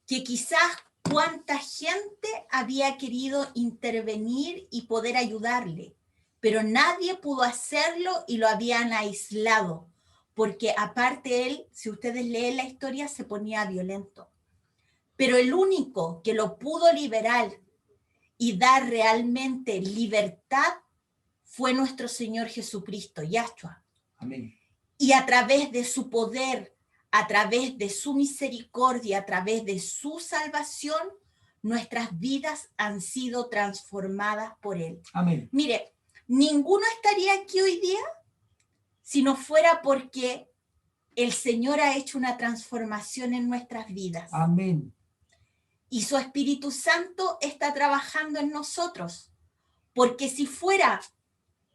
que quizás cuánta gente había querido intervenir y poder ayudarle, pero nadie pudo hacerlo y lo habían aislado, porque aparte él, si ustedes leen la historia, se ponía violento. Pero el único que lo pudo liberar y dar realmente libertad fue nuestro Señor Jesucristo, Yahshua. Amén. Y a través de su poder, a través de su misericordia, a través de su salvación, nuestras vidas han sido transformadas por Él. Amén. Mire, ninguno estaría aquí hoy día si no fuera porque el Señor ha hecho una transformación en nuestras vidas. Amén. Y su Espíritu Santo está trabajando en nosotros. Porque si fuera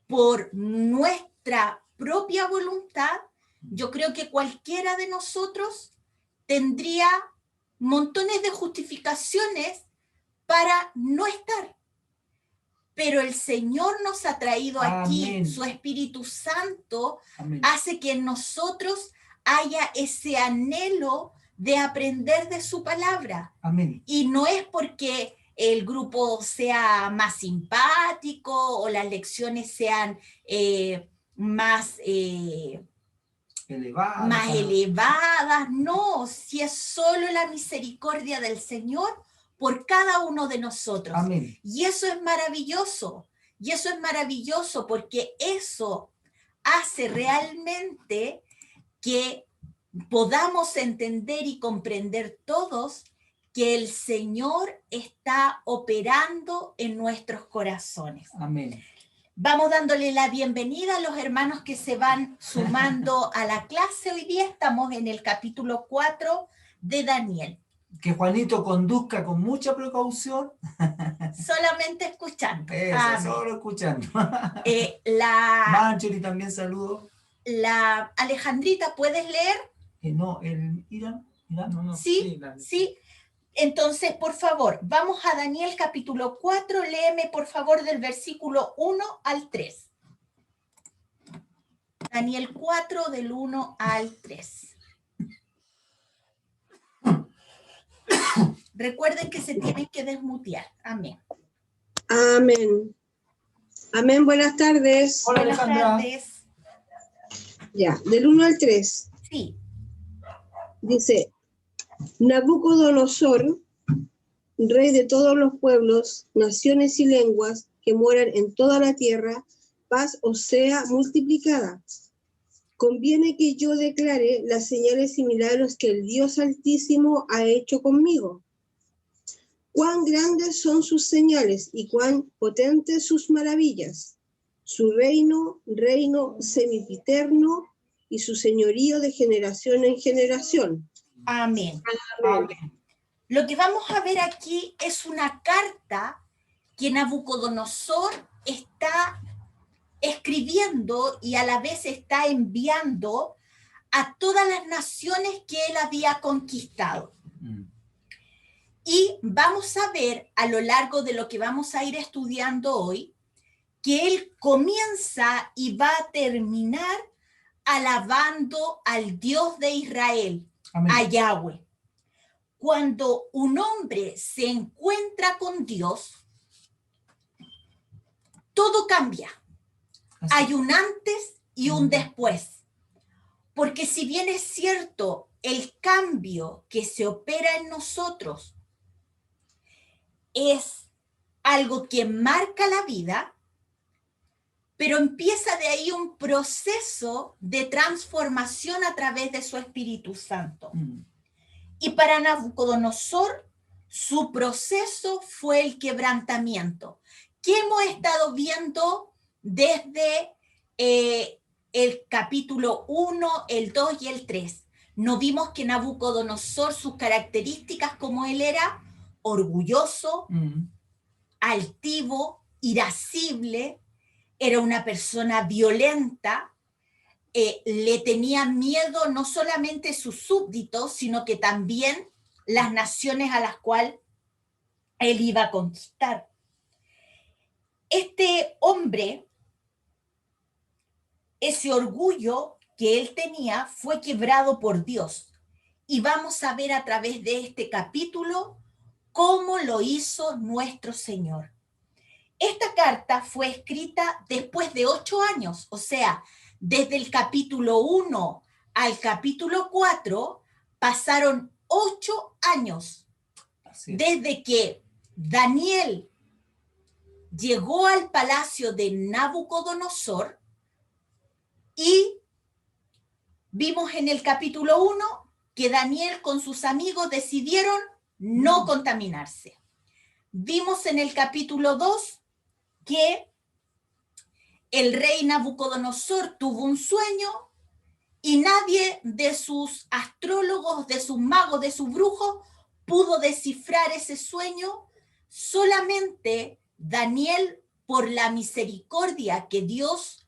por nuestra propia voluntad, yo creo que cualquiera de nosotros tendría montones de justificaciones para no estar. Pero el Señor nos ha traído aquí, Amén. su Espíritu Santo Amén. hace que en nosotros haya ese anhelo de aprender de su palabra. Amén. Y no es porque el grupo sea más simpático o las lecciones sean más elevadas, no, si es solo la misericordia del Señor por cada uno de nosotros. Amén. Y eso es maravilloso, porque eso hace realmente que podamos entender y comprender todos que el Señor está operando en nuestros corazones. Amén. Vamos dándole la bienvenida a los hermanos que se van sumando a la clase. Hoy día estamos en el capítulo 4 de Daniel. Que Juanito conduzca con mucha precaución. Solamente escuchando. Eso, solo escuchando. Marjorie también saludo. La Alejandrita, ¿puedes leer? No, el Irán. No. Sí. Entonces, por favor, vamos a Daniel capítulo 4. Léeme, por favor, del versículo 1 al 3. Daniel 4, del 1 al 3. Recuerden que se tienen que desmutear. Amén. Amén. Amén, buenas tardes. Hola, buenas Alejandra. Tardes. Ya, del 1 al 3. Sí. Dice, Nabucodonosor, rey de todos los pueblos, naciones y lenguas que moran en toda la tierra, paz os sea multiplicada. Conviene que yo declare las señales y milagros que el Dios Altísimo ha hecho conmigo. Cuán grandes son sus señales y cuán potentes sus maravillas. Su reino sempiterno y su señorío de generación en generación. Amén. Amén. Lo que vamos a ver aquí es una carta que Nabucodonosor está escribiendo y a la vez está enviando a todas las naciones que él había conquistado. Y vamos a ver a lo largo de lo que vamos a ir estudiando hoy, que él comienza y va a terminar alabando al Dios de Israel, Amén. a Yahweh. Cuando un hombre se encuentra con Dios, todo cambia. Así. Hay un antes y un después. Porque si bien es cierto, el cambio que se opera en nosotros es algo que marca la vida, pero empieza de ahí un proceso de transformación a través de su Espíritu Santo. Y para Nabucodonosor, su proceso fue el quebrantamiento, que hemos estado viendo desde el capítulo 1, el 2 y el 3. No vimos que Nabucodonosor, sus características como él era, orgulloso, altivo, irascible, era una persona violenta, le tenían miedo no solamente sus súbditos, sino que también las naciones a las cuales él iba a conquistar. Este hombre, ese orgullo que él tenía, fue quebrado por Dios. y vamos a ver a través de este capítulo cómo lo hizo nuestro Señor. Esta carta fue escrita después de 8 años, o sea, desde el capítulo 1 al capítulo 4 pasaron 8 años. Así es. Desde que Daniel llegó al palacio de Nabucodonosor y vimos en el capítulo 1 que Daniel con sus amigos decidieron no contaminarse. Vimos en el capítulo 2 que el rey Nabucodonosor tuvo un sueño y nadie de sus astrólogos, de sus magos, de sus brujos pudo descifrar ese sueño. Solamente Daniel, por la misericordia que Dios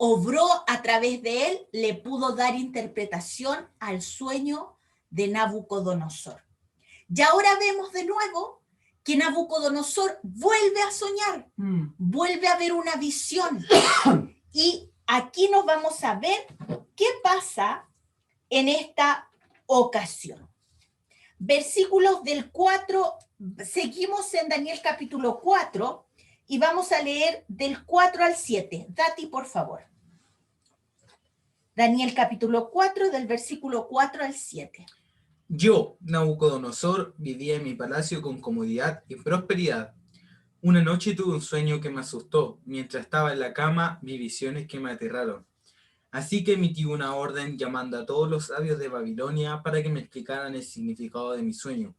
obró a través de él, le pudo dar interpretación al sueño de Nabucodonosor. Y ahora vemos de nuevo que Nabucodonosor vuelve a soñar, vuelve a ver una visión. Y aquí nos vamos a ver qué pasa en esta ocasión. Versículos del 4, seguimos en Daniel capítulo 4 y vamos a leer del 4 al 7. Dati, por favor. Daniel capítulo 4, del versículo 4 al 7. Yo, Nabucodonosor, vivía en mi palacio con comodidad y prosperidad. Una noche tuve un sueño que me asustó. Mientras estaba en la cama, vi visiones que me aterraron. Así que emití una orden llamando a todos los sabios de Babilonia para que me explicaran el significado de mi sueño.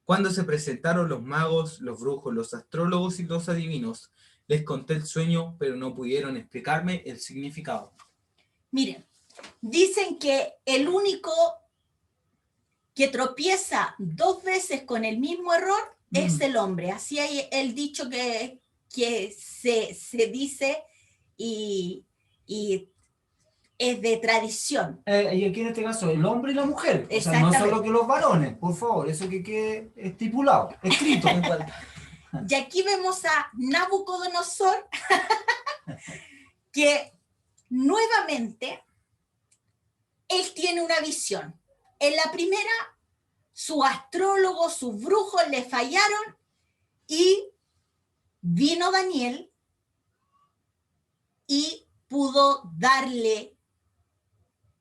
Cuando se presentaron los magos, los brujos, los astrólogos y los adivinos, les conté el sueño, pero no pudieron explicarme el significado. Miren, dicen que el único que tropieza 2 veces con el mismo error es el hombre. Así hay el dicho que se dice y es de tradición. Y aquí en este caso, el hombre y la mujer. O sea, no solo que los varones, por favor, eso que quede estipulado, escrito. Y aquí vemos a Nabucodonosor que nuevamente él tiene una visión. En la primera, sus astrólogos, sus brujos le fallaron y vino Daniel y pudo darle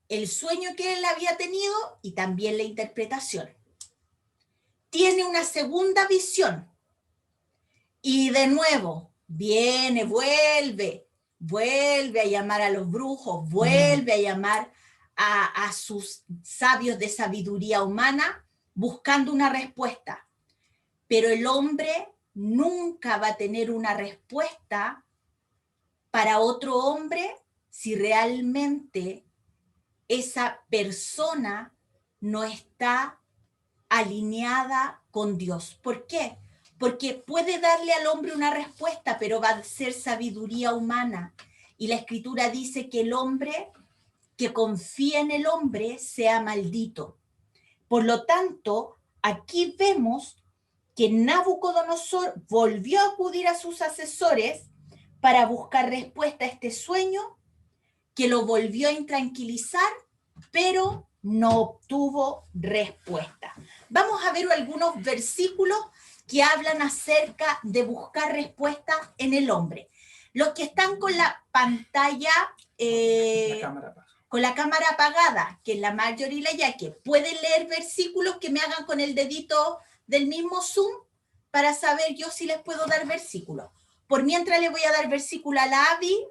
el sueño que él había tenido y también la interpretación. Tiene una segunda visión y de nuevo viene, vuelve a llamar a los brujos, vuelve a llamar a sus sabios de sabiduría humana buscando una respuesta. Pero el hombre nunca va a tener una respuesta para otro hombre si realmente esa persona no está alineada con Dios. ¿Por qué? Porque puede darle al hombre una respuesta, pero va a ser sabiduría humana. Y la Escritura dice que el hombre que confía en el hombre sea maldito. Por lo tanto, aquí vemos que Nabucodonosor volvió a acudir a sus asesores para buscar respuesta a este sueño, que lo volvió a intranquilizar, pero no obtuvo respuesta. Vamos a ver algunos versículos que hablan acerca de buscar respuesta en el hombre. Los que están con la pantalla, con la cámara apagada, que es la Marjorie y la Jackie, pueden leer versículos que me hagan con el dedito del mismo Zoom para saber yo si les puedo dar versículos. Por mientras le voy a dar versículo a la Abby.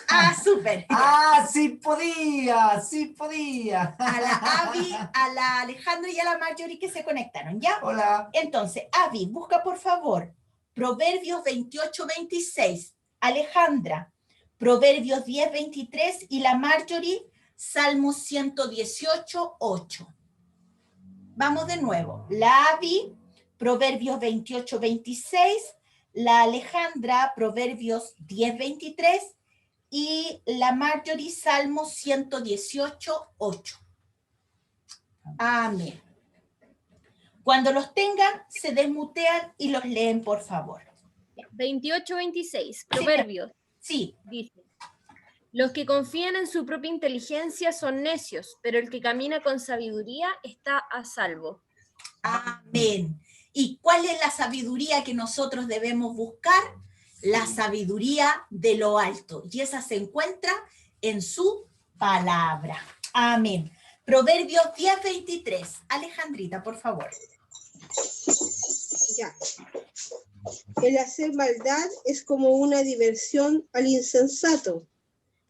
Ah, súper. Ah, sí podía, sí podía. A la Abby, a la Alejandra y a la Marjorie que se conectaron, ¿ya? Hola. Entonces, Abby, busca por favor Proverbios 28:26. Alejandra, Proverbios 10:23 y la Marjorie, Salmos 118:8. Vamos de nuevo. La Abby, Proverbios 28:26. La Alejandra, Proverbios 10:23. Y la Marjorie, Salmos 118:8. Amén. Cuando los tengan, se desmutean y los leen, por favor. 28-26, Proverbios. Sí. Dice: Los que confían en su propia inteligencia son necios, pero el que camina con sabiduría está a salvo. Amén. ¿Y cuál es la sabiduría que nosotros debemos buscar? La sabiduría de lo alto. Y esa se encuentra en su palabra. Amén. Proverbios 10:23. Alejandrita, por favor. Ya. El hacer maldad es como una diversión al insensato,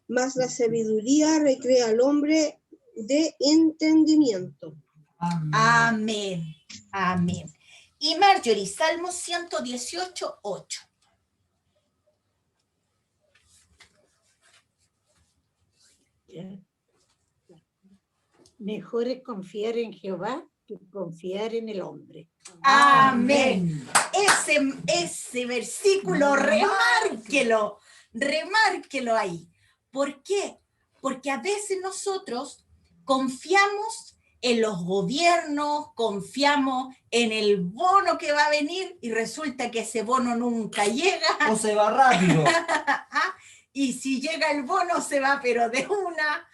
mas la sabiduría recrea al hombre de entendimiento. Amén. Amén. Amén. Y Marjorie, Salmo 118:8. Mejor es confiar en Jehová que confiar en el hombre. Amén. Ese versículo, remárquelo ahí. ¿Por qué? Porque a veces nosotros confiamos en los gobiernos, confiamos en el bono que va a venir y resulta que ese bono nunca llega. O se va rápido. Y si llega el bono se va pero de una.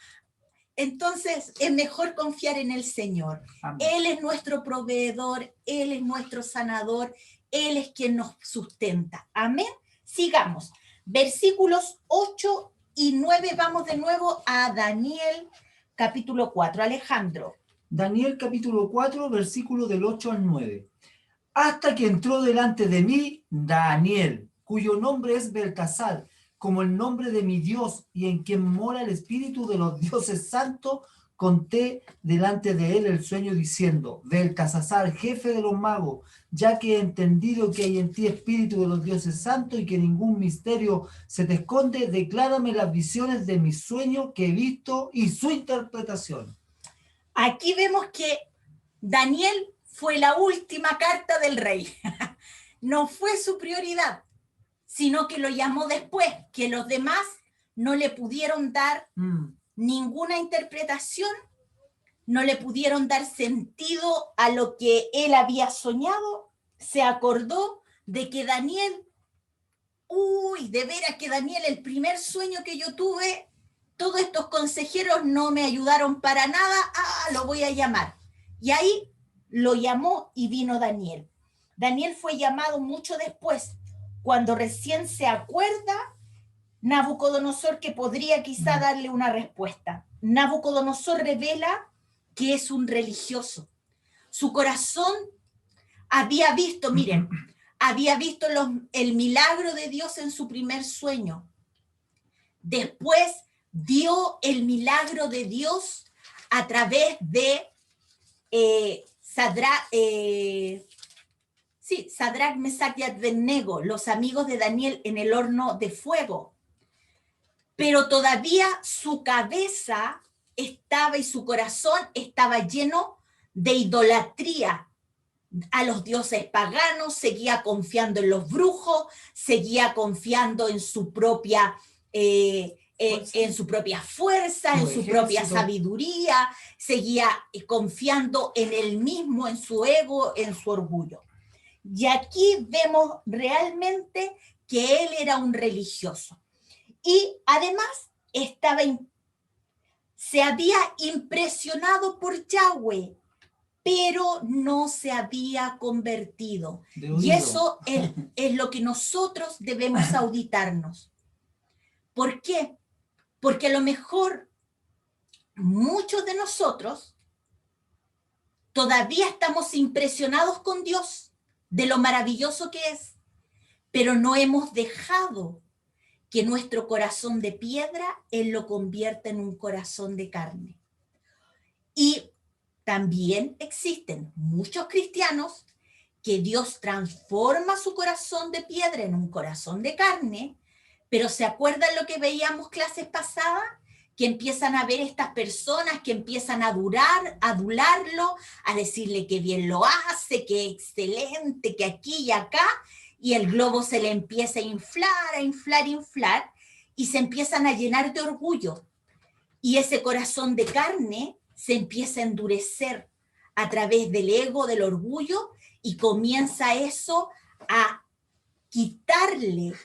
Entonces es mejor confiar en el Señor. Amén. Él es nuestro proveedor, Él es nuestro sanador, Él es quien nos sustenta. Amén. Sigamos. Versículos 8 y 9, vamos de nuevo a Daniel capítulo 4. Alejandro. Daniel capítulo 4, versículo del 8 al 9. Hasta que entró delante de mí Daniel, cuyo nombre es Beltasar, como el nombre de mi Dios, y en quien mora el espíritu de los dioses santos, conté delante de él el sueño diciendo: Beltasar, jefe de los magos, ya que he entendido que hay en ti espíritu de los dioses santos y que ningún misterio se te esconde, declárame las visiones de mi sueño que he visto y su interpretación. Aquí vemos que Daniel fue la última carta del rey. No fue su prioridad, sino que lo llamó después, que los demás no le pudieron dar ninguna interpretación, no le pudieron dar sentido a lo que él había soñado. Se acordó de que Daniel, de veras que Daniel, el primer sueño que yo tuve, todos estos consejeros no me ayudaron para nada, lo voy a llamar. Y ahí lo llamó y vino Daniel. Daniel fue llamado mucho después, cuando recién se acuerda Nabucodonosor que podría quizá darle una respuesta. Nabucodonosor revela que es un religioso. Su corazón había visto, miren, había visto el milagro de Dios en su primer sueño. Después vio el milagro de Dios a través de Sadrach, Mesach y Abednego, los amigos de Daniel en el horno de fuego. Pero todavía su cabeza estaba y su corazón estaba lleno de idolatría a los dioses paganos, seguía confiando en los brujos, seguía confiando en su propia fuerza, en su propia sabiduría, seguía confiando en él mismo, en su ego, en su orgullo. Y aquí vemos realmente que él era un religioso. Y además se había impresionado por Yahweh, pero no se había convertido. Y eso es lo que nosotros debemos auditarnos. ¿Por qué? Porque a lo mejor muchos de nosotros todavía estamos impresionados con Dios, de lo maravilloso que es, pero no hemos dejado que nuestro corazón de piedra Él lo convierta en un corazón de carne. Y también existen muchos cristianos que Dios transforma su corazón de piedra en un corazón de carne, pero ¿se acuerdan lo que veíamos clases pasadas? Que empiezan a ver estas personas que empiezan a adularlo, a decirle que bien lo hace, que excelente, que aquí y acá, y el globo se le empieza a inflar, y se empiezan a llenar de orgullo. Y ese corazón de carne se empieza a endurecer a través del ego, del orgullo, y comienza eso a quitarle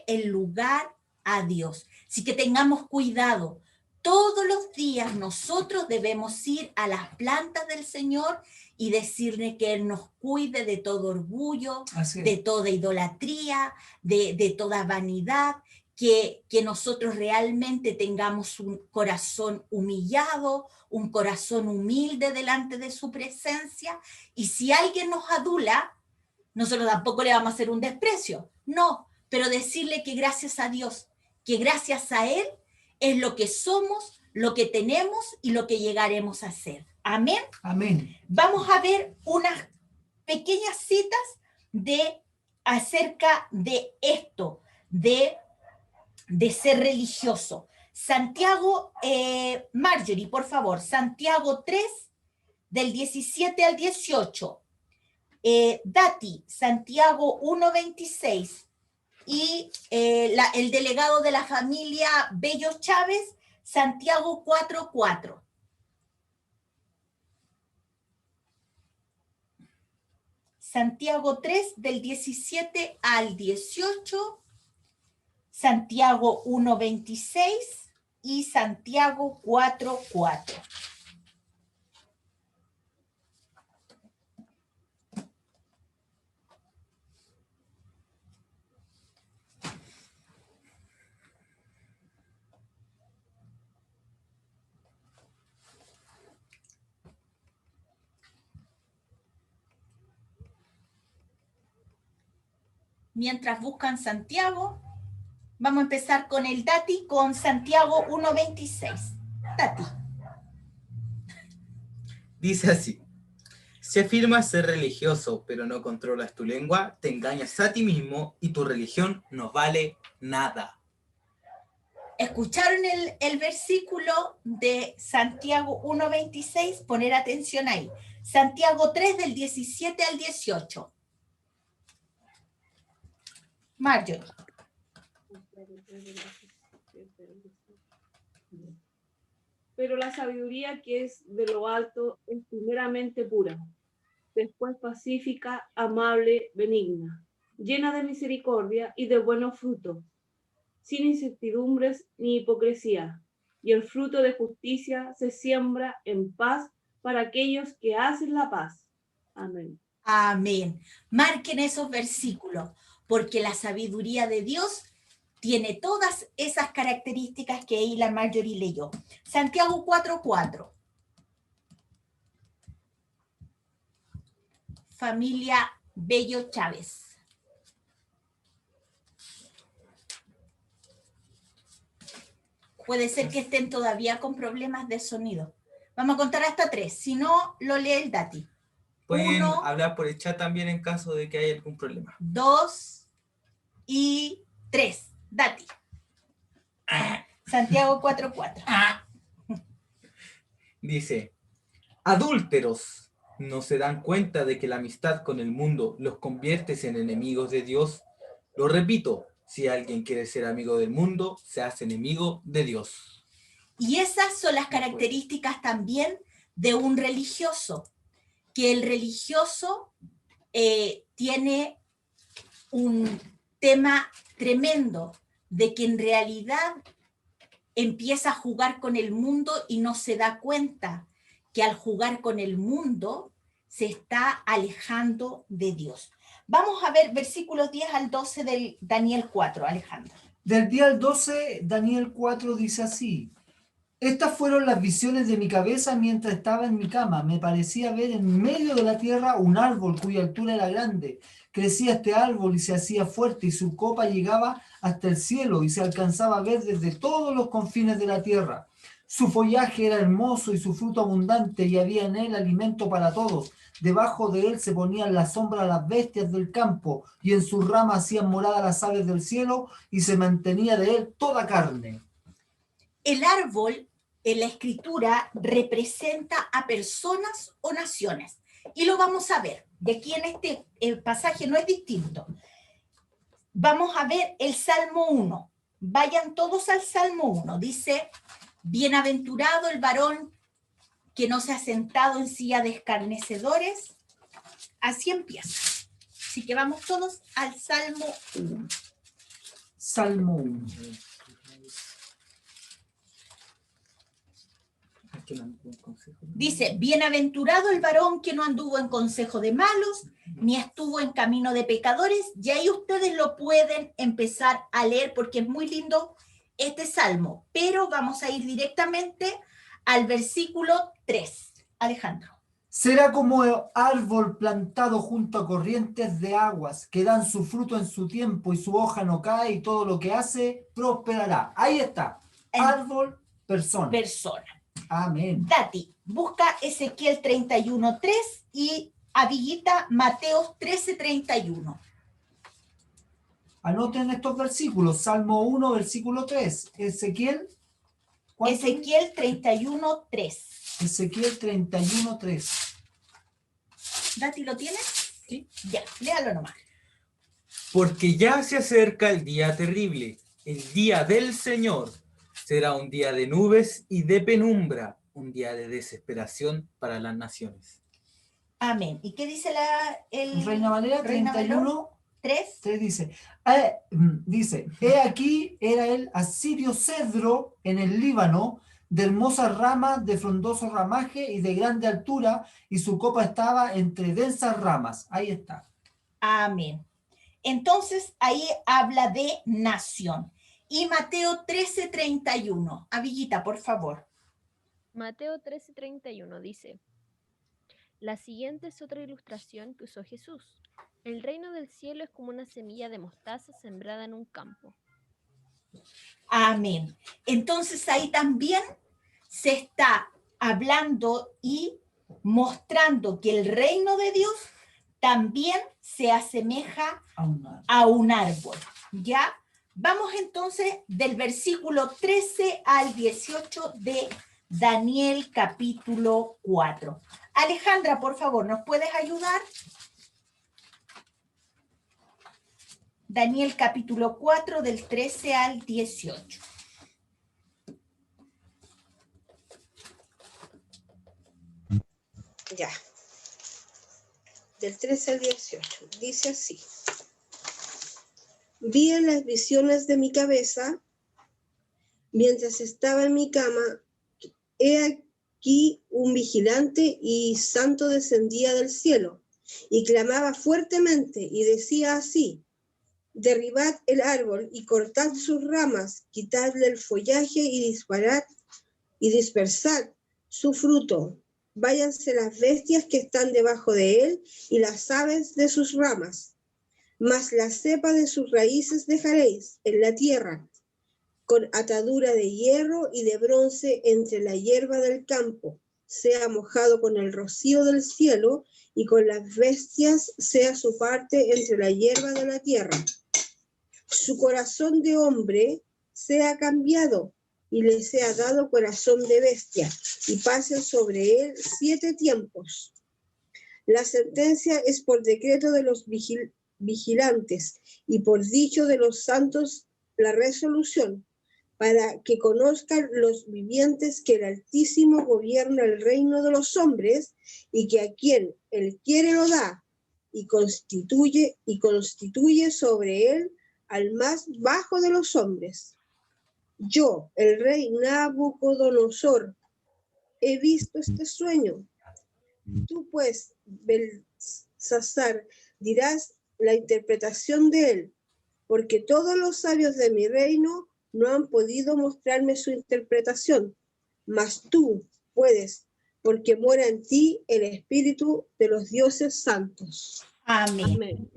el lugar a Dios. Así que tengamos cuidado. Todos los días nosotros debemos ir a las plantas del Señor y decirle que Él nos cuide de todo orgullo, de toda idolatría, de toda vanidad, que nosotros realmente tengamos un corazón humillado, un corazón humilde delante de su presencia. Y si alguien nos adula, nosotros tampoco le vamos a hacer un desprecio, no, pero decirle que gracias a Dios, que gracias a Él es lo que somos, lo que tenemos y lo que llegaremos a ser. Amén. Amén. Vamos a ver unas pequeñas citas acerca de esto, de ser religioso. Santiago, Marjorie, por favor, Santiago 3, del 17 al 18. Dati, Santiago 1:26. Y el delegado de la familia Bello Chávez, Santiago 4:4. Santiago 3, del 17 al 18, Santiago 1:26 y Santiago 4:4. Mientras buscan Santiago, vamos a empezar con el Dati, con Santiago 1:26. Dati. Dice así: si afirmas ser religioso, pero no controlas tu lengua, te engañas a ti mismo y tu religión no vale nada. ¿Escucharon el versículo de Santiago 1:26? Poner atención ahí. Santiago 3, del 17 al 18. Marjorie. Pero la sabiduría que es de lo alto es primeramente pura, después pacífica, amable, benigna, llena de misericordia y de buenos frutos, sin incertidumbres ni hipocresía, y el fruto de justicia se siembra en paz para aquellos que hacen la paz. Amén. Amén. Marquen esos versículos, porque la sabiduría de Dios tiene todas esas características que ahí la Marjorie leyó. Santiago 4:4. Familia Bello Chávez. Puede ser que estén todavía con problemas de sonido. Vamos a contar hasta 3, si no, lo lee el Dati. Pueden 1, hablar por el chat también en caso de que haya algún problema. 2 y 3. Dati. Santiago 4:4. Dice: adúlteros, ¿no se dan cuenta de que la amistad con el mundo los convierte en enemigos de Dios? Lo repito, si alguien quiere ser amigo del mundo, se hace enemigo de Dios. Y esas son las características también de un religioso, que el religioso tiene un tema tremendo de que en realidad empieza a jugar con el mundo y no se da cuenta que al jugar con el mundo se está alejando de Dios. Vamos a ver versículos 10 al 12 del Daniel 4, Alejandro. Del 10 al 12, Daniel 4 dice así: estas fueron las visiones de mi cabeza mientras estaba en mi cama. Me parecía ver en medio de la tierra un árbol cuya altura era grande. Crecía este árbol y se hacía fuerte, y su copa llegaba hasta el cielo y se alcanzaba a ver desde todos los confines de la tierra. Su follaje era hermoso y su fruto abundante, y había en él alimento para todos. Debajo de él se ponían la sombra las bestias del campo, y en sus ramas hacían morada las aves del cielo, y se mantenía de él toda carne. El árbol en la escritura representa a personas o naciones. Y lo vamos a ver. De aquí en este pasaje no es distinto. Vamos a ver el Salmo 1. Vayan todos al Salmo 1. Dice: bienaventurado el varón que no se ha sentado en silla de escarnecedores. Así empieza. Así que vamos todos al Salmo 1. Salmo 1. Que no anduvo en consejo. Dice, bienaventurado el varón que no anduvo en consejo de malos, ni estuvo en camino de pecadores, y ahí ustedes lo pueden empezar a leer porque es muy lindo este salmo, pero vamos a ir directamente al versículo 3. Alejandro. Será como el árbol plantado junto a corrientes de aguas, que dan su fruto en su tiempo y su hoja no cae y todo lo que hace prosperará. Ahí está. Árbol, persona. Persona. Amén. Tati, busca Ezequiel 31:3 y Aviguita Mateo 13:31. Anoten estos versículos. Salmo 1, versículo 3. Ezequiel. ¿Cuánto? Ezequiel 31:3. Ezequiel 31:3. Dati, ¿lo tienes? Sí. Ya, léalo nomás. Porque ya se acerca el día terrible, el día del Señor. Será un día de nubes y de penumbra, un día de desesperación para las naciones. Amén. ¿Y qué dice el Reina Valera Reina Valera? 31:3 3. dice, he aquí era el asirio cedro en el Líbano, de hermosas ramas, de frondoso ramaje y de grande altura, y su copa estaba entre densas ramas. Ahí está. Amén. Entonces, ahí habla de nación. Y Mateo 13:31. Aviguita, por favor. Mateo 13:31 dice, la siguiente es otra ilustración que usó Jesús. El reino del cielo es como una semilla de mostaza sembrada en un campo. Amén. Entonces, ahí también se está hablando y mostrando que el reino de Dios también se asemeja a un árbol. ¿Ya? Vamos entonces del versículo 13 al 18 de Daniel capítulo 4. Alejandra, por favor, ¿nos puedes ayudar? Daniel capítulo 4 del 13 al 18. Ya. Del 13 al 18. Dice así. Vi en las visiones de mi cabeza, mientras estaba en mi cama, he aquí un vigilante y santo descendía del cielo, y clamaba fuertemente, y decía así, derribad el árbol y cortad sus ramas, quitadle el follaje y disparad y dispersad su fruto. Váyanse las bestias que están debajo de él y las aves de sus ramas. Mas la cepa de sus raíces dejaréis en la tierra, con atadura de hierro y de bronce entre la hierba del campo, sea mojado con el rocío del cielo, y con las bestias sea su parte entre la hierba de la tierra. Su corazón de hombre sea cambiado, y le sea dado corazón de bestia, y pasen sobre él 7 tiempos. La sentencia es por decreto de los vigilantes, y por dicho de los santos la resolución, para que conozcan los vivientes que el Altísimo gobierna el reino de los hombres, y que a quien él quiere lo da, y constituye sobre él al más bajo de los hombres. Yo, el rey Nabucodonosor, he visto este sueño. Tú pues, Belsasar, dirás la interpretación de él, porque todos los sabios de mi reino no han podido mostrarme su interpretación, mas tú puedes, porque mora en ti el espíritu de los dioses santos. Amén. Amén.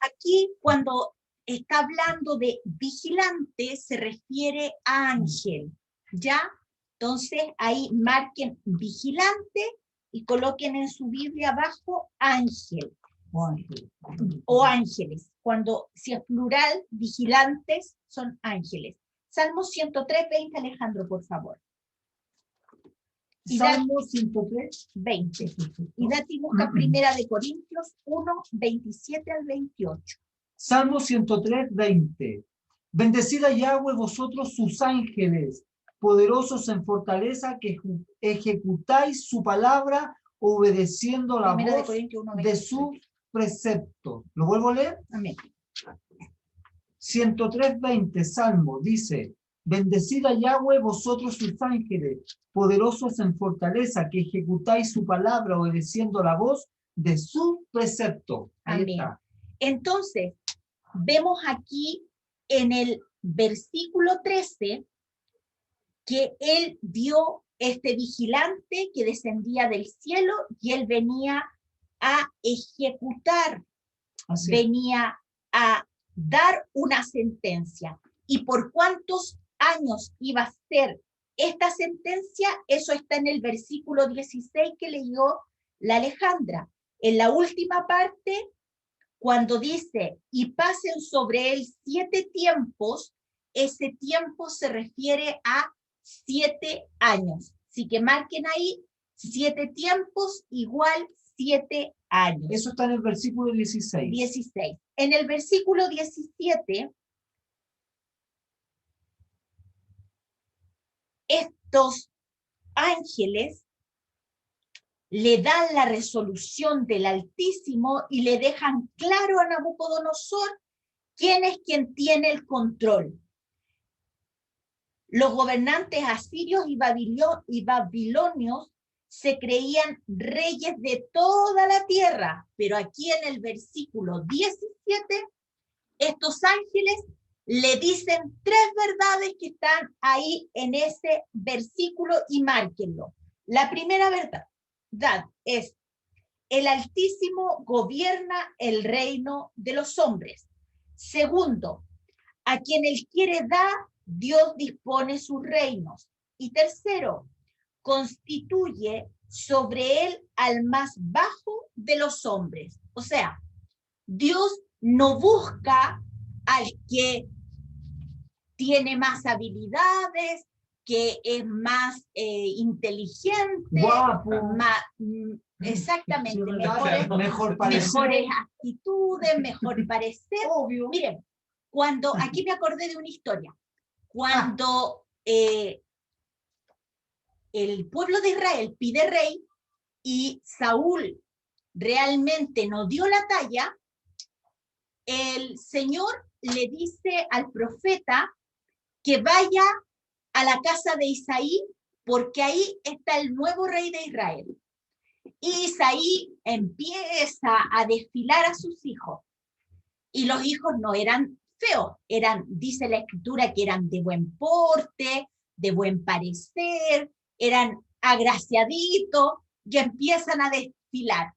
Aquí, cuando está hablando de vigilante, se refiere a ángel, ¿ya? Entonces, ahí marquen vigilante y coloquen en su Biblia abajo ángel o ángeles. Cuando, si es plural, vigilantes son ángeles. Salmo 103:20, Alejandro, por favor. Salmo 103:20. Y Dati busca Primera de Corintios 1:27 al 28. Salmo 103:20. Bendecid a Yahweh vosotros sus ángeles, poderosos en fortaleza, que ejecutáis su palabra, obedeciendo la Primera de voz Corintios 1:27. de su precepto. ¿Lo vuelvo a leer? Amén. 103:20, Salmo, dice, Bendecid a Yahweh vosotros sus ángeles, poderosos en fortaleza, que ejecutáis su palabra obedeciendo la voz de su precepto. Ahí Amén. está. Entonces, vemos aquí en el versículo 13 que él vio este vigilante que descendía del cielo y él venía a ejecutar, Así es. venía a dar una sentencia. ¿Y por cuántos años iba a ser esta sentencia? Eso está en el versículo 16 que leyó la Alejandra. En la última parte, cuando dice, y pasen sobre él 7 tiempos, ese tiempo se refiere a 7 años. Así que marquen ahí, 7 tiempos igual 7 años. Eso está en el versículo 16. 16. En el versículo 17, estos ángeles le dan la resolución del Altísimo y le dejan claro a Nabucodonosor quién es quien tiene el control. Los gobernantes asirios y babilonios se creían reyes de toda la tierra, pero aquí en el versículo 17, estos ángeles le dicen 3 verdades que están ahí en ese versículo y márquenlo. La primera verdad es: el Altísimo gobierna el reino de los hombres. Segundo, a quien él quiere dar, Dios dispone sus reinos. Y tercero, constituye sobre él al más bajo de los hombres. O sea, Dios no busca al que tiene más habilidades, que es más inteligente, Guapo. exactamente, Mejor parecer. mejores actitudes, mejor parecer. Obvio. Miren, cuando, aquí me acordé de una historia, cuando el pueblo de Israel pide rey y Saúl realmente no dio la talla, el Señor le dice al profeta que vaya a la casa de Isaí, porque ahí está el nuevo rey de Israel. Y Isaí empieza a desfilar a sus hijos. Y los hijos no eran feos, eran, dice la escritura, que eran de buen porte, de buen parecer, eran agraciaditos, y empiezan a desfilar.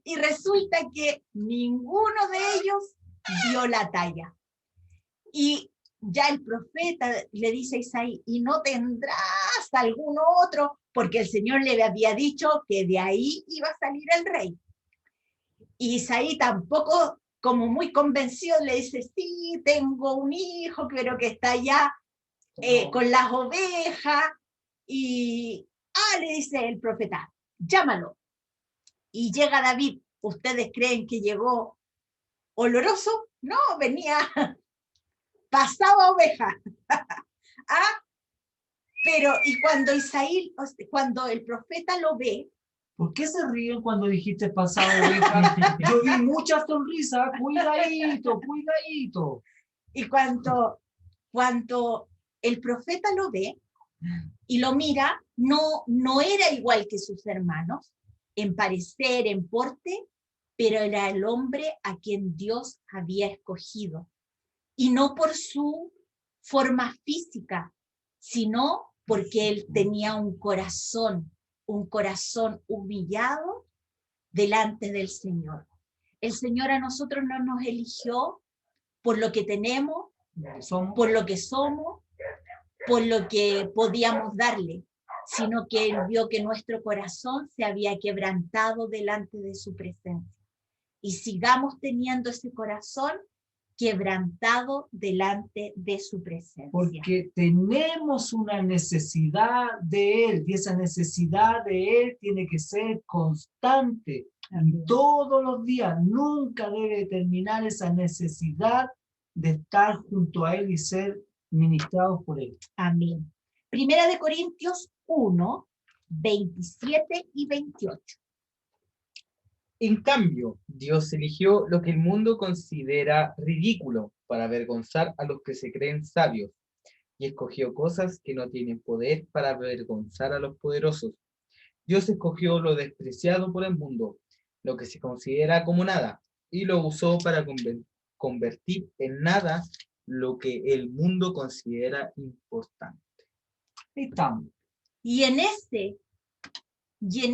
Y resulta que ninguno de ellos dio la talla. Y ya el profeta le dice a Isaí, ¿y no tendrás algún otro? Porque el Señor le había dicho que de ahí iba a salir el rey. Y Isaí tampoco, como muy convencido, le dice, sí, tengo un hijo, pero que está allá con las ovejas. Y, le dice el profeta, llámalo. Y llega David. ¿Ustedes creen que llegó oloroso? No, venía, pasaba oveja. Pero, y cuando el profeta lo ve, ¿por qué se ríen cuando dijiste pasado oveja? Yo vi muchas sonrisas, cuidadito, cuidadito. y cuando el profeta lo ve y lo mira, no era igual que sus hermanos, en parecer, en porte, pero era el hombre a quien Dios había escogido. Y no por su forma física, sino porque él tenía un corazón humillado delante del Señor. El Señor a nosotros no nos eligió por lo que tenemos, por lo que somos, por lo que podíamos darle, sino que él vio que nuestro corazón se había quebrantado delante de su presencia. Y sigamos teniendo ese corazón quebrantado delante de su presencia. Porque tenemos una necesidad de Él, y esa necesidad de Él tiene que ser constante. Y todos los días, nunca debe terminar esa necesidad de estar junto a Él y ser ministrados por Él. Amén. Primera de Corintios 1, 27 y 28. En cambio, Dios eligió lo que el mundo considera ridículo para avergonzar a los que se creen sabios, y escogió cosas que no tienen poder para avergonzar a los poderosos. Dios escogió lo despreciado por el mundo, lo que se considera como nada, y lo usó para convertir en nada lo que el mundo considera importante. Ahí estamos. Y en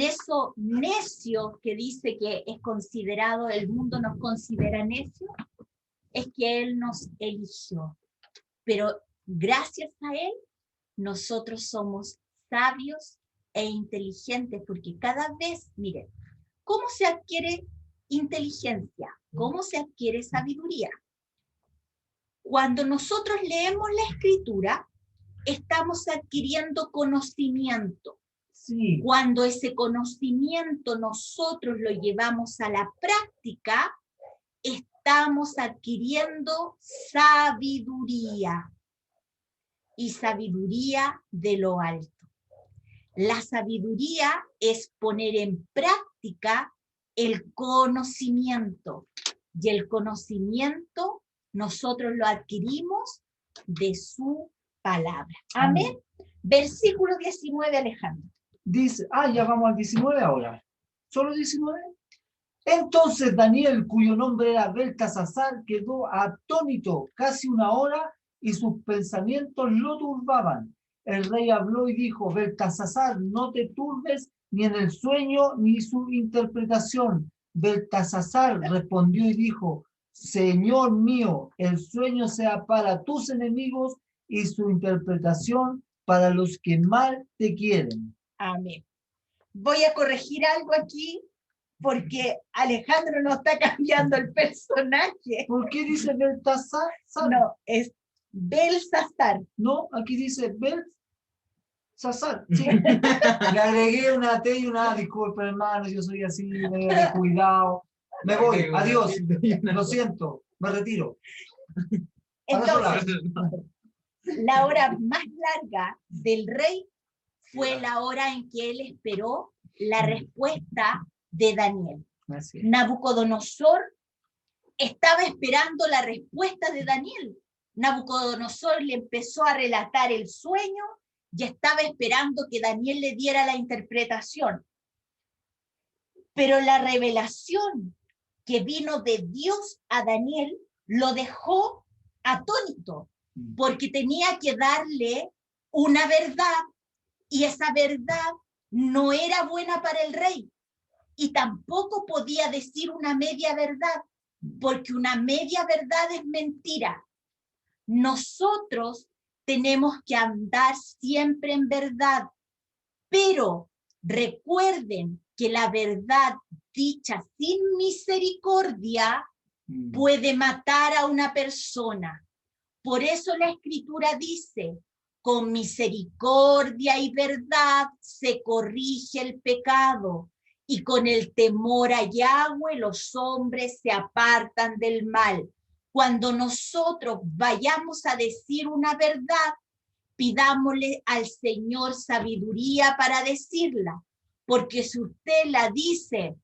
eso necio que dice que es considerado, el mundo nos considera necio, es que Él nos eligió. Pero gracias a Él, nosotros somos sabios e inteligentes, porque cada vez, miren, ¿cómo se adquiere inteligencia? ¿Cómo se adquiere sabiduría? Cuando nosotros leemos la Escritura, estamos adquiriendo conocimiento. Sí. Cuando ese conocimiento nosotros lo llevamos a la práctica, estamos adquiriendo sabiduría. Y sabiduría de lo alto. La sabiduría es poner en práctica el conocimiento. Y el conocimiento nosotros lo adquirimos de su palabra. Amén. Versículo 19, Alejandro. Dice, ya vamos al 19 ahora. ¿Solo 19? Entonces Daniel, cuyo nombre era Beltasazar, quedó atónito casi una hora y sus pensamientos lo turbaban. El rey habló y dijo: Beltasazar, no te turbes ni en el sueño ni su interpretación. Beltasazar respondió y dijo: Señor mío, el sueño sea para tus enemigos y su interpretación para los que mal te quieren. Amén. Voy a corregir algo aquí porque Alejandro no está cambiando el personaje. ¿Por qué dice Beltasazar? No, es Belsasar. No, aquí dice Beltasazar. Sí. Le agregué una T y una A. Disculpen, hermano, yo soy así, medio descuidado. Me voy, adiós. Lo siento, me retiro. Entonces, la hora más larga del rey fue la hora en que él esperó la respuesta de Daniel. Nabucodonosor estaba esperando la respuesta de Daniel. Nabucodonosor le empezó a relatar el sueño y estaba esperando que Daniel le diera la interpretación. Pero la revelación que vino de Dios a Daniel lo dejó atónito, porque tenía que darle una verdad, y esa verdad no era buena para el rey, y tampoco podía decir una media verdad, porque una media verdad es mentira. Nosotros tenemos que andar siempre en verdad, pero recuerden que la verdad dicha sin misericordia puede matar a una persona. Por eso la Escritura dice: con misericordia y verdad se corrige el pecado, y con el temor a Yahweh los hombres se apartan del mal. Cuando nosotros vayamos a decir una verdad, pidámosle al Señor sabiduría para decirla, porque si usted la dice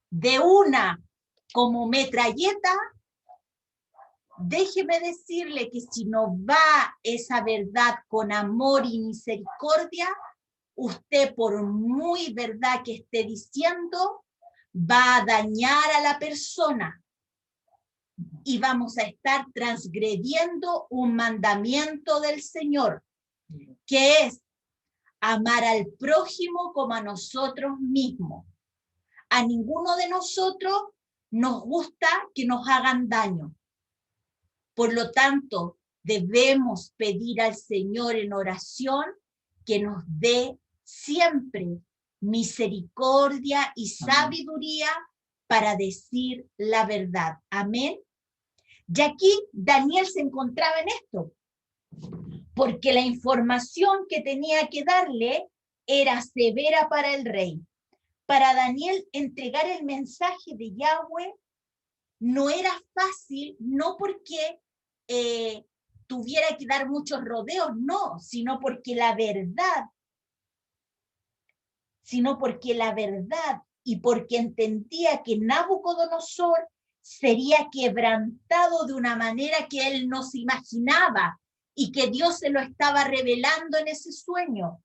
de una como metralleta, déjeme decirle que si no va esa verdad con amor y misericordia, usted, por muy verdad que esté diciendo, va a dañar a la persona y vamos a estar transgrediendo un mandamiento del Señor, que es amar al prójimo como a nosotros mismos. A ninguno de nosotros nos gusta que nos hagan daño. Por lo tanto, debemos pedir al Señor en oración que nos dé siempre misericordia y sabiduría para decir la verdad. Amén. Y aquí Daniel se encontraba en esto, porque la información que tenía que darle era severa para el rey. Para Daniel entregar el mensaje de Yahweh no era fácil, no porque tuviera que dar muchos rodeos, no, sino porque la verdad y porque entendía que Nabucodonosor sería quebrantado de una manera que él no se imaginaba y que Dios se lo estaba revelando en ese sueño.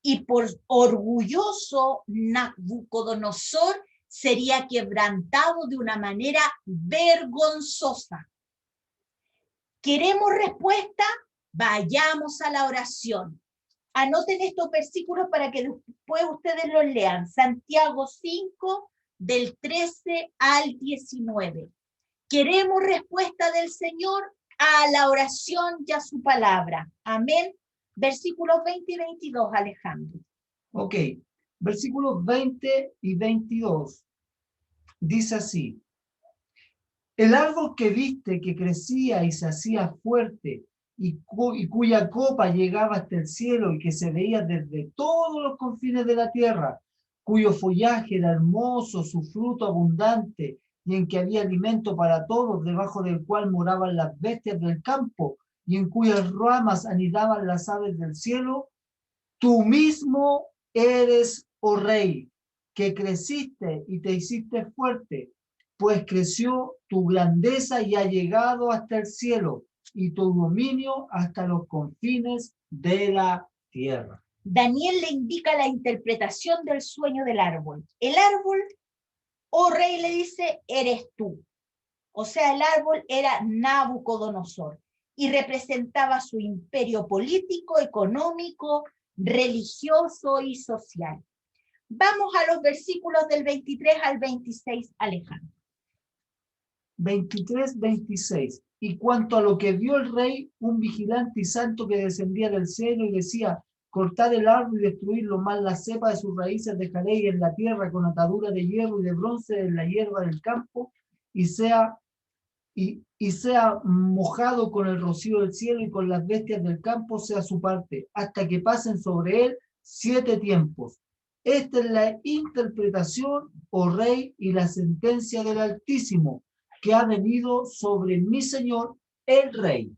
Y por orgulloso, Nabucodonosor sería quebrantado de una manera vergonzosa. ¿Queremos respuesta? Vayamos a la oración. Anoten estos versículos para que después ustedes los lean. Santiago 5, del 13 al 19. Queremos respuesta del Señor a la oración y a su palabra. Amén. Versículos 20 y 22, Alejandro. Ok, versículos 20 y 22. Dice así: el árbol que viste que crecía y se hacía fuerte y cuya copa llegaba hasta el cielo y que se veía desde todos los confines de la tierra, cuyo follaje era hermoso, su fruto abundante y en que había alimento para todos, debajo del cual moraban las bestias del campo y en cuyas ramas anidaban las aves del cielo, tú mismo eres, oh rey, que creciste y te hiciste fuerte, pues creció tu grandeza y ha llegado hasta el cielo, y tu dominio hasta los confines de la tierra. Daniel le indica la interpretación del sueño del árbol. El árbol, oh rey, le dice, eres tú. O sea, el árbol era Nabucodonosor y representaba su imperio político, económico, religioso y social. Vamos a los versículos del 23 al 26, Alejandro. 23, 26. Y cuanto a lo que vio el rey, un vigilante y santo que descendía del cielo y decía: cortad el árbol y destruidlo, más la cepa de sus raíces dejaréis en la tierra con atadura de hierro y de bronce en la hierba del campo, y sea mojado con el rocío del cielo y con las bestias del campo sea su parte, hasta que pasen sobre él 7 tiempos. Esta es la interpretación, oh rey, y la sentencia del Altísimo, que ha venido sobre mi señor, el rey.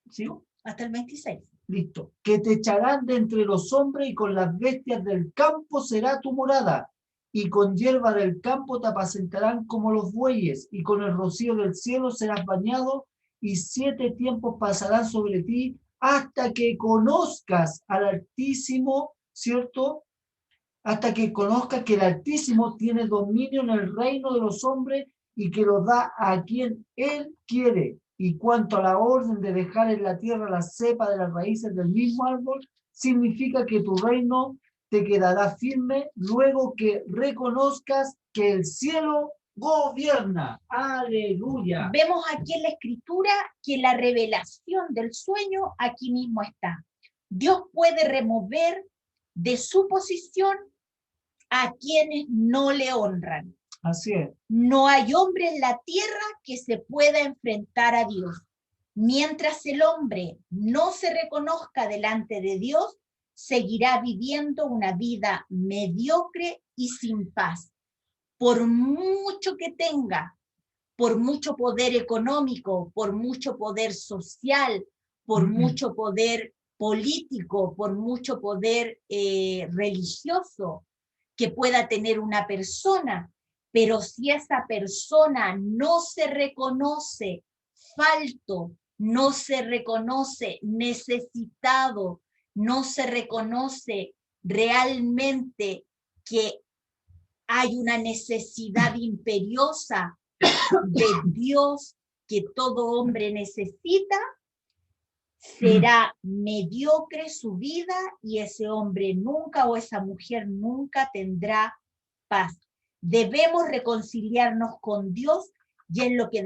¿Sigo? Hasta el 26. Listo. Que te echarán de entre los hombres y con las bestias del campo será tu morada. Y con hierba del campo te apacentarán como los bueyes, y con el rocío del cielo serás bañado, y 7 tiempos pasarán sobre ti hasta que conozcas al Altísimo, ¿cierto? Hasta que conozcas que el Altísimo tiene dominio en el reino de los hombres y que lo da a quien Él quiere. Y cuanto a la orden de dejar en la tierra la cepa de las raíces del mismo árbol, significa que tu reino te quedará firme luego que reconozcas que el cielo gobierna. ¡Aleluya! Vemos aquí en la escritura que la revelación del sueño aquí mismo está. Dios puede remover de su posición a quienes no le honran. Así es. No hay hombre en la tierra que se pueda enfrentar a Dios. Mientras el hombre no se reconozca delante de Dios, seguirá viviendo una vida mediocre y sin paz. Por mucho que tenga, por mucho poder económico, por mucho poder social, por mucho poder político, por mucho poder religioso que pueda tener una persona, pero si esa persona no se reconoce falto, no se reconoce necesitado, no se reconoce realmente que hay una necesidad imperiosa de Dios que todo hombre necesita, será mediocre su vida y ese hombre nunca o esa mujer nunca tendrá paz. Debemos reconciliarnos con Dios y es lo que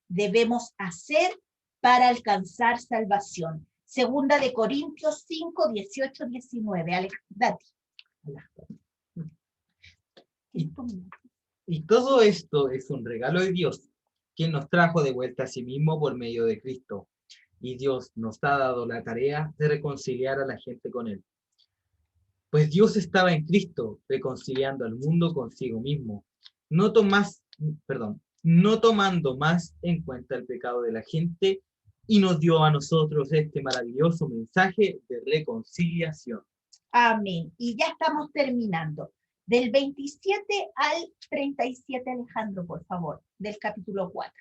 debemos hacer para alcanzar salvación. Segunda de Corintios 5, 18, 19. Alex, date. Y todo esto es un regalo de Dios, quien nos trajo de vuelta a sí mismo por medio de Cristo. Y Dios nos ha dado la tarea de reconciliar a la gente con Él. Pues Dios estaba en Cristo, reconciliando al mundo consigo mismo, no tomando más en cuenta el pecado de la gente, y nos dio a nosotros este maravilloso mensaje de reconciliación. Amén. Y ya estamos terminando. Del 27 al 37, Alejandro, por favor, del capítulo 4.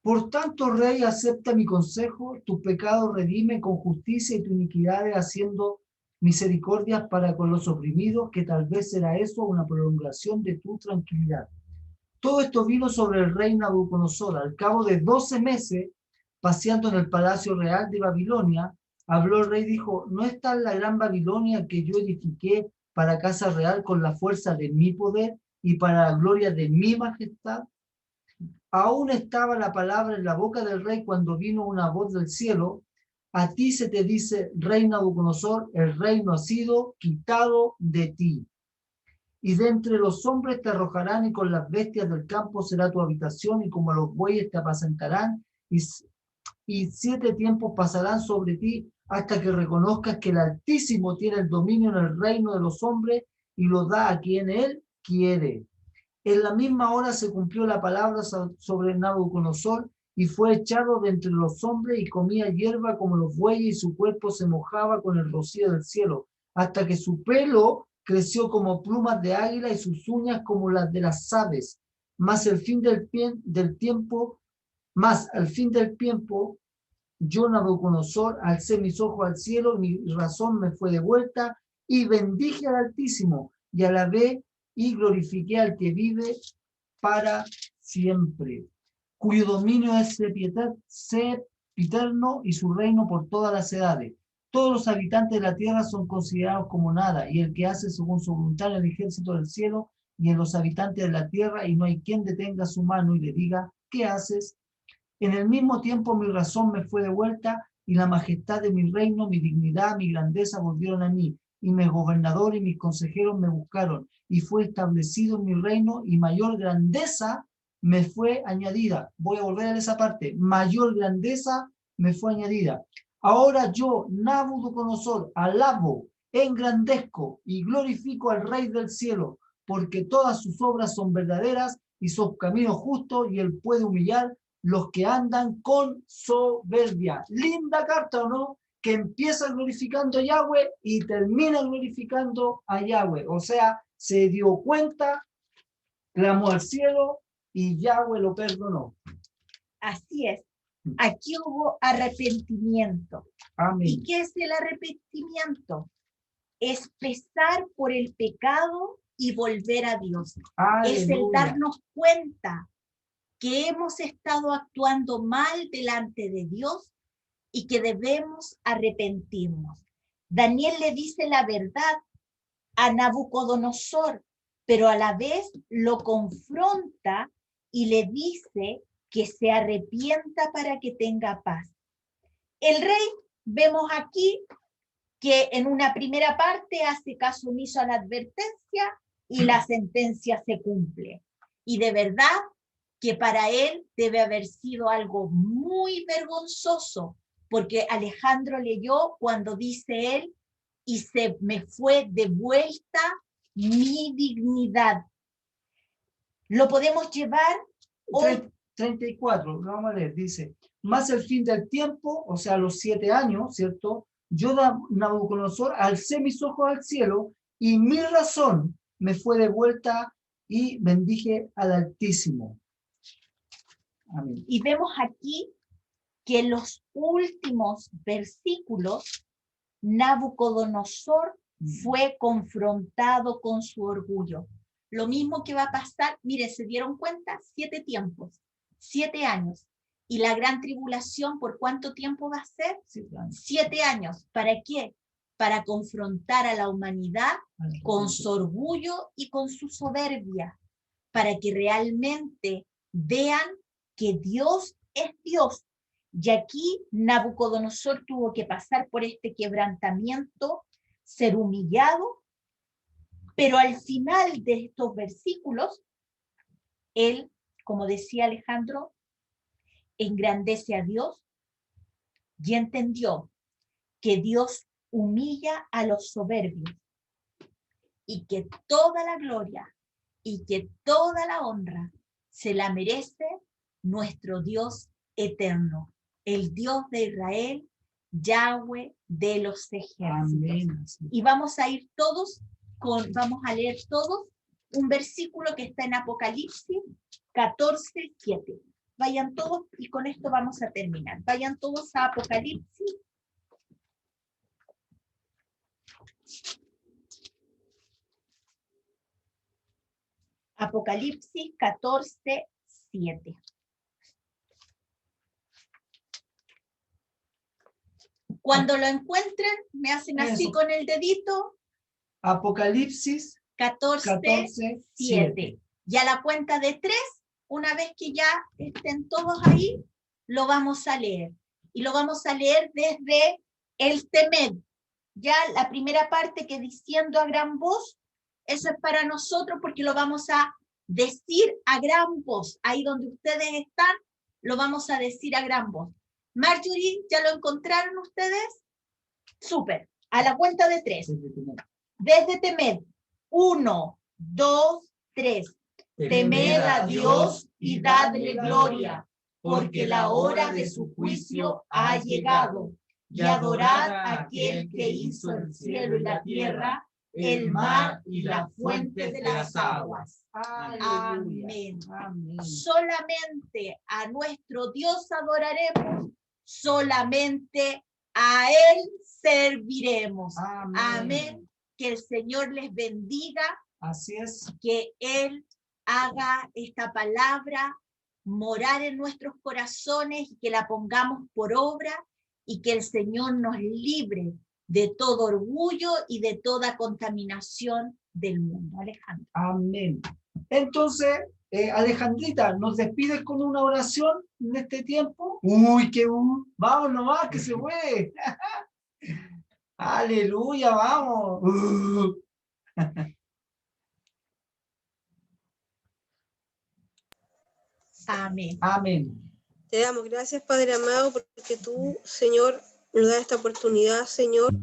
Por tanto, rey, acepta mi consejo, tus pecados redime con justicia y tu iniquidad haciendo misericordias para con los oprimidos, que tal vez será eso una prolongación de tu tranquilidad. Todo esto vino sobre el rey Nabucodonosor. Al cabo de 12 meses, paseando en el palacio real de Babilonia, habló el rey y dijo, ¿no está la gran Babilonia que yo edifiqué para casa real con la fuerza de mi poder y para la gloria de mi majestad? Aún estaba la palabra en la boca del rey cuando vino una voz del cielo. A ti se te dice, rey Nabucodonosor, el reino ha sido quitado de ti. Y de entre los hombres te arrojarán y con las bestias del campo será tu habitación y como los bueyes te apacentarán y 7 tiempos pasarán sobre ti hasta que reconozcas que el Altísimo tiene el dominio en el reino de los hombres y lo da a quien él quiere. En la misma hora se cumplió la palabra sobre Nabucodonosor y fue echado de entre los hombres y comía hierba como los bueyes y su cuerpo se mojaba con el rocío del cielo, hasta que su pelo creció como plumas de águila y sus uñas como las de las aves. Mas al fin del tiempo, yo Nabucodonosor alcé mis ojos al cielo, mi razón me fue devuelta y bendije al Altísimo y alabé y glorifiqué al que vive para siempre, cuyo dominio es sempiterno y su reino por todas las edades. Todos los habitantes de la tierra son considerados como nada, y el que hace según su voluntad en el ejército del cielo y en los habitantes de la tierra, y no hay quien detenga su mano y le diga, ¿qué haces? En el mismo tiempo mi razón me fue devuelta, y la majestad de mi reino, mi dignidad, mi grandeza volvieron a mí, y mis gobernadores y mis consejeros me buscaron, y fue establecido en mi reino, y mayor grandeza me fue añadida. Voy a volver a esa parte. Mayor grandeza me fue añadida. Ahora yo, Nabucodonosor, alabo, engrandezco y glorifico al Rey del cielo, porque todas sus obras son verdaderas y sus caminos justos, y él puede humillar los que andan con soberbia. Linda carta, ¿o no? Que empieza glorificando a Yahweh y termina glorificando a Yahweh. O sea, se dio cuenta, clamó al cielo y Yahweh lo perdonó. Así es. Aquí hubo arrepentimiento. Amén. ¿Y qué es el arrepentimiento? Es pesar por el pecado y volver a Dios. Aleluya. Es el darnos cuenta que hemos estado actuando mal delante de Dios y que debemos arrepentirnos. Daniel le dice la verdad a Nabucodonosor, pero a la vez lo confronta y le dice que se arrepienta para que tenga paz. El rey, vemos aquí que en una primera parte hace caso omiso a la advertencia y la sentencia se cumple. Y de verdad que para él debe haber sido algo muy vergonzoso, porque Alejandro leyó cuando dice él, y se me fue de vuelta mi dignidad. Lo podemos llevar hoy. 34, vamos a leer, dice, más el fin del tiempo, o sea, los 7 años, ¿cierto? Yo, Nabucodonosor, alcé mis ojos al cielo y mi razón me fue devuelta y bendije al Altísimo. Amén. Y vemos aquí que en los últimos versículos, Nabucodonosor fue confrontado con su orgullo. Lo mismo que va a pasar, mire, ¿se dieron cuenta? 7 tiempos, 7 años. ¿Y la gran tribulación por cuánto tiempo va a ser? 7 años. ¿Para qué? Para confrontar a la humanidad con su orgullo y con su soberbia, para que realmente vean que Dios es Dios. Y aquí Nabucodonosor tuvo que pasar por este quebrantamiento, ser humillado, pero al final de estos versículos, él, como decía Alejandro, engrandece a Dios y entendió que Dios humilla a los soberbios y que toda la gloria y que toda la honra se la merece nuestro Dios eterno, el Dios de Israel Yahweh de los ejércitos. Amén. Y vamos a ir todos, vamos a leer todos un versículo que está en Apocalipsis 14:7. Vayan todos, y con esto vamos a terminar. Vayan todos a Apocalipsis. Apocalipsis 14:7. Cuando lo encuentren, me hacen así Eso. con el dedito. Apocalipsis 14:7. Y a la cuenta de 3, una vez que ya estén todos ahí, lo vamos a leer. Y lo vamos a leer desde el Temed. Ya la primera parte que diciendo a gran voz, eso es para nosotros porque lo vamos a decir a gran voz. Ahí donde ustedes están, lo vamos a decir a gran voz. Marjorie, ¿ya lo encontraron ustedes? Súper. A la cuenta de 3. Desde Temed. 1, 2, 3. Temed a Dios y dadle gloria, porque la hora de su juicio ha llegado. Y adorad a aquel que hizo el cielo y la tierra, el mar y la fuente de las aguas. Amén. Amén. Solamente a nuestro Dios adoraremos, solamente a Él serviremos. Amén. Amén. Que el Señor les bendiga, Así es. que Él haga esta palabra morar en nuestros corazones y que la pongamos por obra y que el Señor nos libre de todo orgullo y de toda contaminación del mundo. Alejandro. Amén. Entonces, Alejandrita, ¿nos despides con una oración en este tiempo? Uy, vamos nomás, que se fue. Aleluya, vamos. Amén. Amén. Te damos gracias, Padre amado, porque tú, Señor, nos das esta oportunidad, Señor,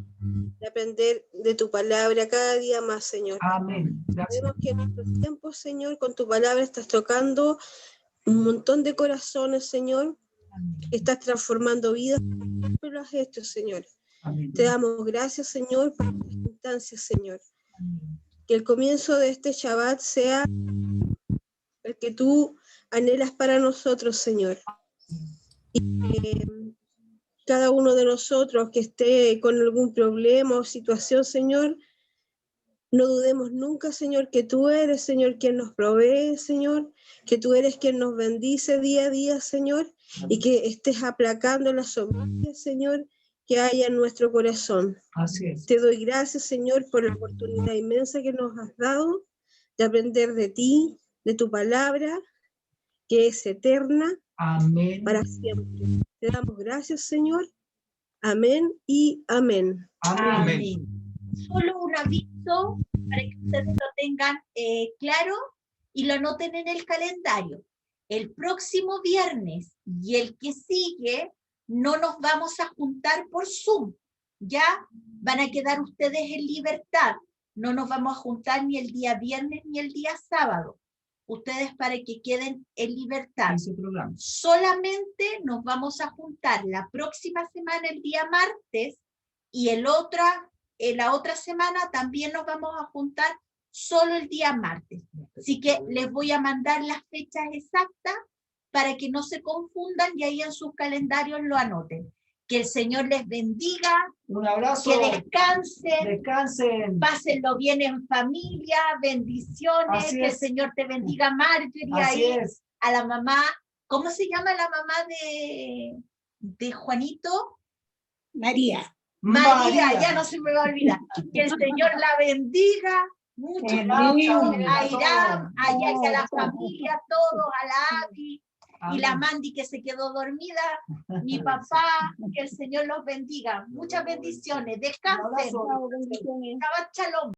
de aprender de tu palabra cada día más, Señor. Amén. Gracias. Sabemos que en estos tiempos, Señor, con tu palabra estás tocando un montón de corazones, Señor, que estás transformando vidas, siempre lo has hecho, Señor. Amén. Te damos gracias, Señor, por esta instancia, Señor. Que el comienzo de este Shabbat sea el que tú anhelas para nosotros, Señor. Y que cada uno de nosotros que esté con algún problema o situación, Señor, no dudemos nunca, Señor, que tú eres, Señor, quien nos provee, Señor, que tú eres quien nos bendice día a día, Señor, y que estés aplacando la soberbia, Señor, que haya en nuestro corazón. Así es. Te doy gracias, Señor, por la oportunidad inmensa que nos has dado de aprender de ti, de tu palabra, que es eterna Amén. para siempre. Te damos gracias, Señor. Amén y amén. Amén. Amén. Solo un aviso para que ustedes lo tengan claro y lo anoten en el calendario. El próximo viernes y el que sigue no nos vamos a juntar por Zoom. Ya van a quedar ustedes en libertad. No nos vamos a juntar ni el día viernes ni el día sábado. Ustedes para que queden en libertad. Ese programa. Solamente nos vamos a juntar la próxima semana el día martes y la otra semana también nos vamos a juntar solo el día martes. Así que les voy a mandar las fechas exactas para que no se confundan y ahí en sus calendarios lo anoten. Que el Señor les bendiga, Un abrazo. que descansen, Descansen. pásenlo bien en familia, bendiciones, Así que el es. Señor te bendiga, Marjorie, Así ahí, es. a la mamá, ¿cómo se llama la mamá de Juanito? María. María, ya no se me va a olvidar. Que el Señor la bendiga, mucho, mucho, a Irán, a la familia, todos, a la Abby, y la Mandy que se quedó dormida, mi papá, que el Señor los bendiga. Muchas bendiciones, descansen. Un abrazo. Shabbat shalom.